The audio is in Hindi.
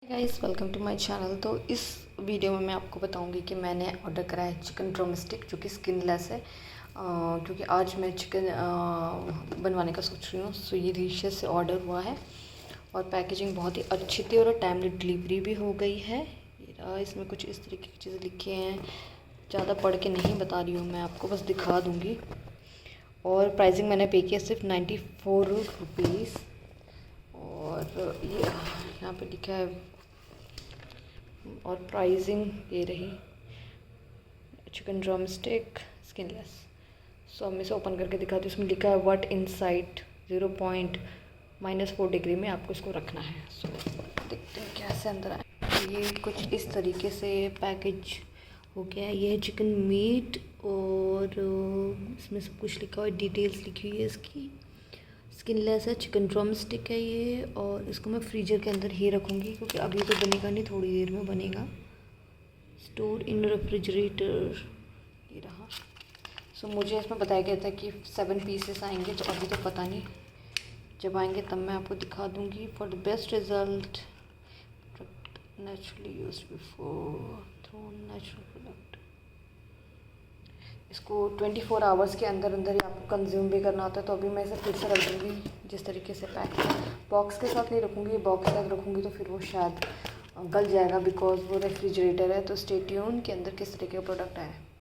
Guys welcome to my channel. तो इस वीडियो में मैं आपको बताऊंगी कि मैंने ऑर्डर करा है चिकन ड्रमस्टिक जो कि स्किनलेस है, क्योंकि आज मैं चिकन बनवाने का सोच रही हूँ। सो ये रीशे से ऑर्डर हुआ है और पैकेजिंग बहुत ही अच्छी थी और टाइमली डिलीवरी भी हो गई है। इसमें कुछ इस तरीके की चीज़ें लिखी हैं, ज़्यादा पढ़ के नहीं बता रही हूँ मैं आपको, बस दिखा दूँगी। और प्राइसिंग मैंने पे किया सिर्फ 94 रुपीज़। और ये यहाँ पे लिखा है और प्राइसिंग ये रही, चिकन ड्रमस्टिक स्किनलेस। सो अब मैं इसे ओपन करके दिखाती हूँ। इसमें लिखा है व्हाट इनसाइड 0.-4 डिग्री में आपको इसको रखना है। सो देखते हैं कैसे अंदर आए। ये कुछ इस तरीके से पैकेज हो गया है। ये है चिकन मीट और इसमें सब कुछ लिखा हुआ है, डिटेल्स लिखी हुई है इसकी। स्किनलेस है, चिकन ड्रमस्टिक है ये। और इसको मैं फ्रीजर के अंदर ही रखूँगी क्योंकि अभी तो बनेगा नहीं, थोड़ी देर में बनेगा। स्टोर इन रेफ्रिजरेटर, ये रहा। सो मुझे इसमें बताया गया था कि 7 पीसेस आएंगे, तो अभी तो पता नहीं, जब आएंगे तब मैं आपको दिखा दूँगी। For the best result naturally used before through natural product. इसको 24 आवर्स के अंदर अंदर ही आपको कंज्यूम भी करना होता है। तो अभी मैं इसे फिर से रख दूँगी जिस तरीके से पैक है। बॉक्स के साथ नहीं रखूँगी, बॉक्स के साथ रखूँगी तो फिर वो शायद गल जाएगा बिकॉज वो रेफ्रिजरेटर है। तो स्टे ट्यून के अंदर किस तरीके का प्रोडक्ट आया है।